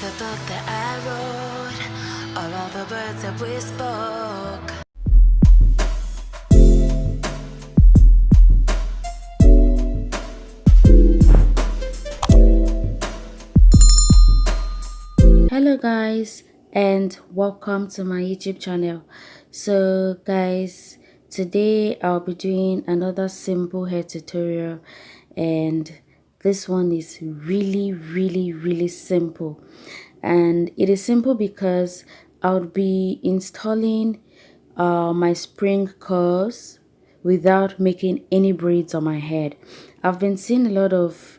the book that I wrote, or all the words that we spoke. Hello guys, and welcome to my YouTube channel. So guys, today I'll be doing another simple hair tutorial, and this one is really simple. And it is simple because I'll be installing my spring curls without making any braids on my head. I've been seeing a lot of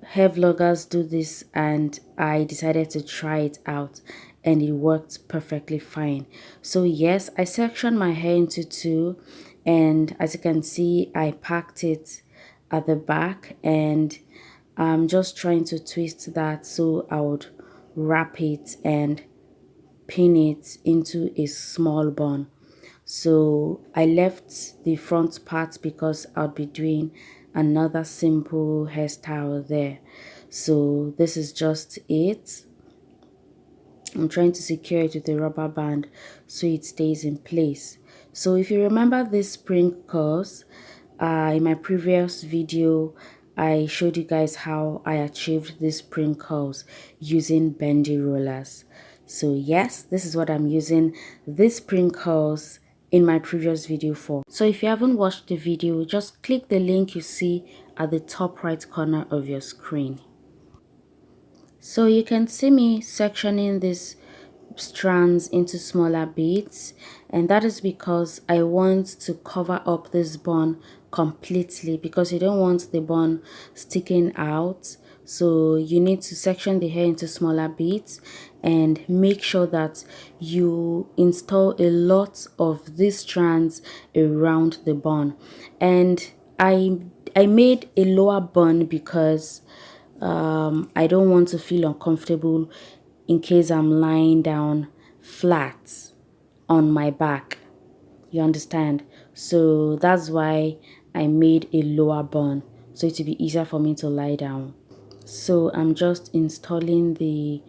hair vloggers do this, and I decided to try it out, and it worked perfectly fine. So yes, I sectioned my hair into two, and as you can see, I packed it at the back, and I'm just trying to twist that so I would wrap it and pin it into a small bun. So I left the front part because I'll be doing another simple hairstyle there. So this is just it. I'm trying to secure it with a rubber band so it stays in place. So if you remember this spring curls, in my previous video I showed you guys how I achieved these spring curls using bendy rollers. So yes, this is what I'm using these spring curls in my previous video for. So if you haven't watched the video, just click the link you see at the top right corner of your screen. So you can see me sectioning these strands into smaller beads, and that is because I want to cover up this bun completely, because you don't want the bun sticking out. So you need to section the hair into smaller beads and make sure that you install a lot of these strands around the bun. And I made a lower bun because I don't want to feel uncomfortable in case I'm lying down flat on my back. You understand? So that's why I made a lower bun, so it will be easier for me to lie down. So I'm just installing the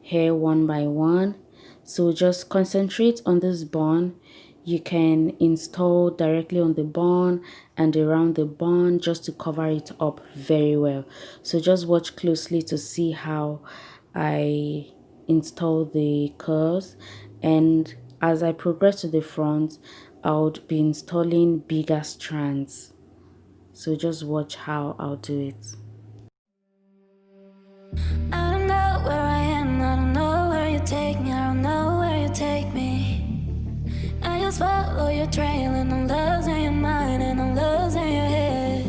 hair one by one. So just concentrate on this bun. You can install directly on the bun and around the bun just to cover it up very well. So just watch closely to see how I install the curls, and as I progress to the front, I would be installing bigger strands. So just watch how I'll do it. I don't know where I am, I don't know where you take me, I don't know where you take me. I just follow your trail, and I'm losing your mind, and I'm losing your head.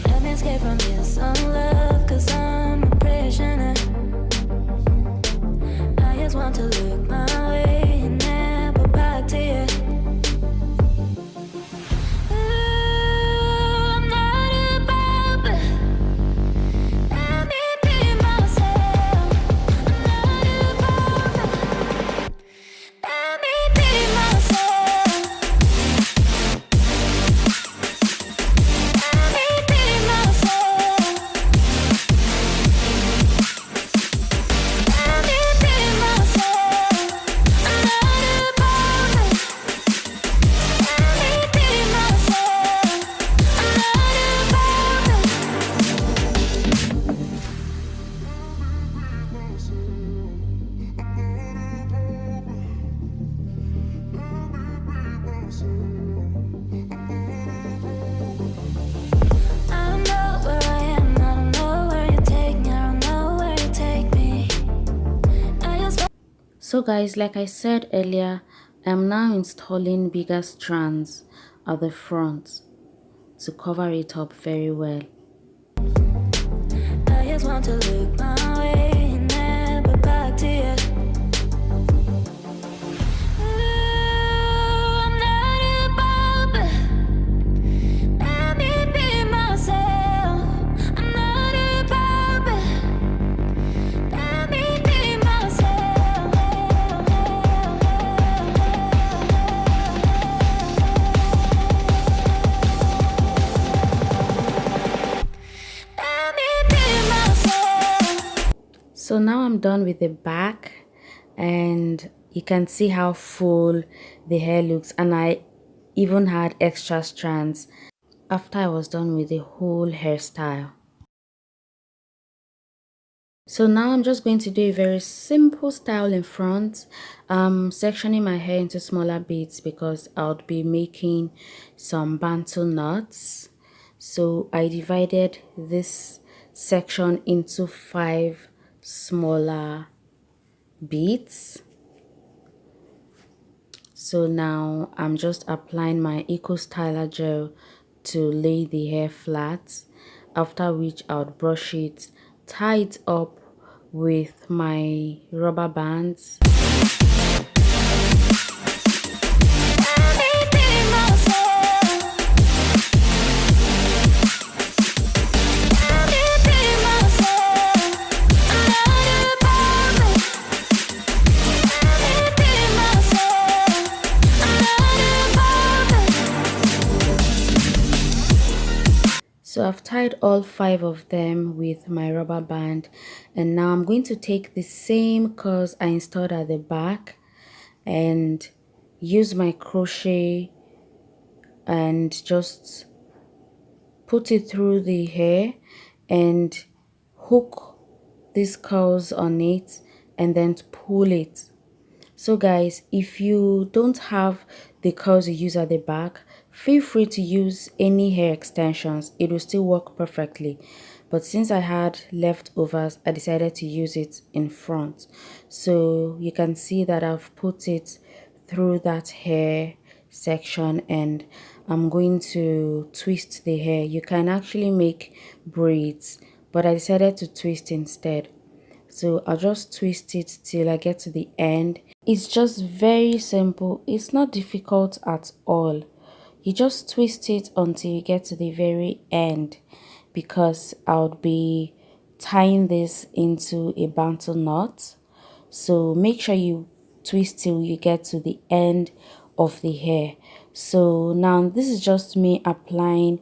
Let me escape from this love, cause I'm a prisoner. I just want to look my way and never back to you. So guys, like I said earlier, I'm now installing bigger strands at the front to cover it up very well. I just want to look my way and never back to you. So now I'm done with the back, and you can see how full the hair looks, and I even had extra strands after I was done with the whole hairstyle. So now I'm just going to do a very simple style in front. Sectioning my hair into smaller bits because I'll be making some bantu knots. So I divided this section into 5 smaller beads. So now I'm just applying my Eco Styler gel to lay the hair flat, after which I would brush it, tie it up with my rubber bands. So I've tied all 5 of them with my rubber band, and now I'm going to take the same curls I installed at the back and use my crochet and just put it through the hair and hook these curls on it and then pull it. So guys, if you don't have the curls you use at the back, feel free to use any hair extensions. It will still work perfectly. But since I had leftovers, I decided to use it in front. So you can see that I've put it through that hair section, and I'm going to twist the hair. You can actually make braids, but I decided to twist instead. So I'll just twist it till I get to the end. It's just very simple. It's not difficult at all. You just twist it until you get to the very end, because I'll be tying this into a bantu knot. So make sure you twist till you get to the end of the hair. So now this is just me applying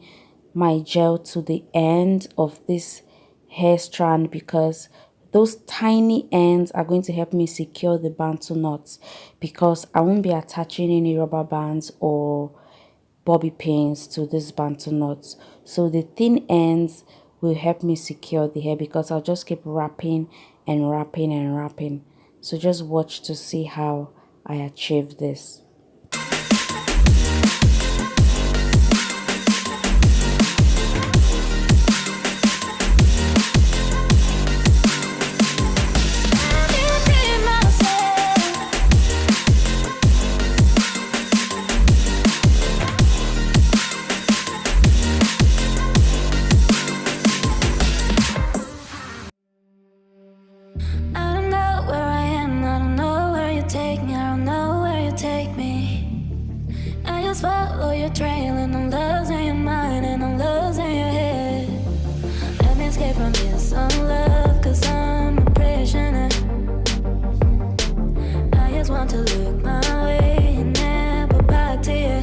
my gel to the end of this hair strand, because those tiny ends are going to help me secure the bantu knots, because I won't be attaching any rubber bands or bobby pins to these bantu knots. So the thin ends will help me secure the hair, because I'll just keep wrapping and wrapping and wrapping. So just watch to see how I achieve this. Follow your trail, and I'm losing your mind, and I'm losing your head. Let me escape from this love, cause I'm a prisoner. I just want to look my way and never back to you.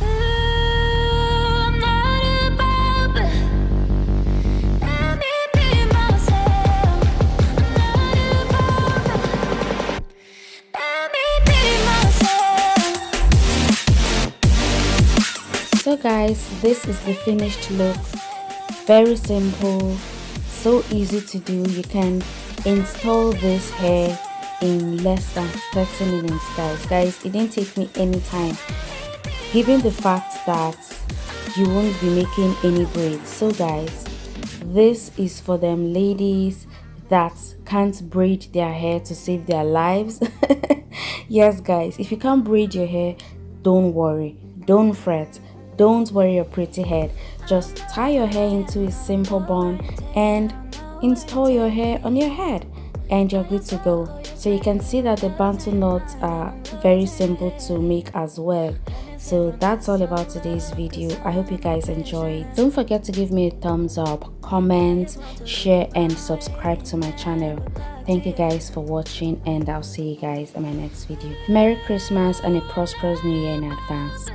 I'm not above it. Let me be myself. I'm not above it. Let me be myself. So guys, this is the finished look. Very simple, so easy to do. You can install this hair in less than 30 minutes, guys. It didn't take me any time, given the fact that you won't be making any braids. So guys, this is for them ladies that can't braid their hair to save their lives. Yes guys, if you can't braid your hair, don't worry, don't fret. Don't worry your pretty head. Just tie your hair into a simple bun and install your hair on your head, and you're good to go. So you can see that the bantu knots are very simple to make as well. So that's all about today's video. I hope you guys enjoyed. Don't forget to give me a thumbs up, comment, share, and subscribe to my channel. Thank you guys for watching, and I'll see you guys in my next video. Merry Christmas and a prosperous New Year in advance.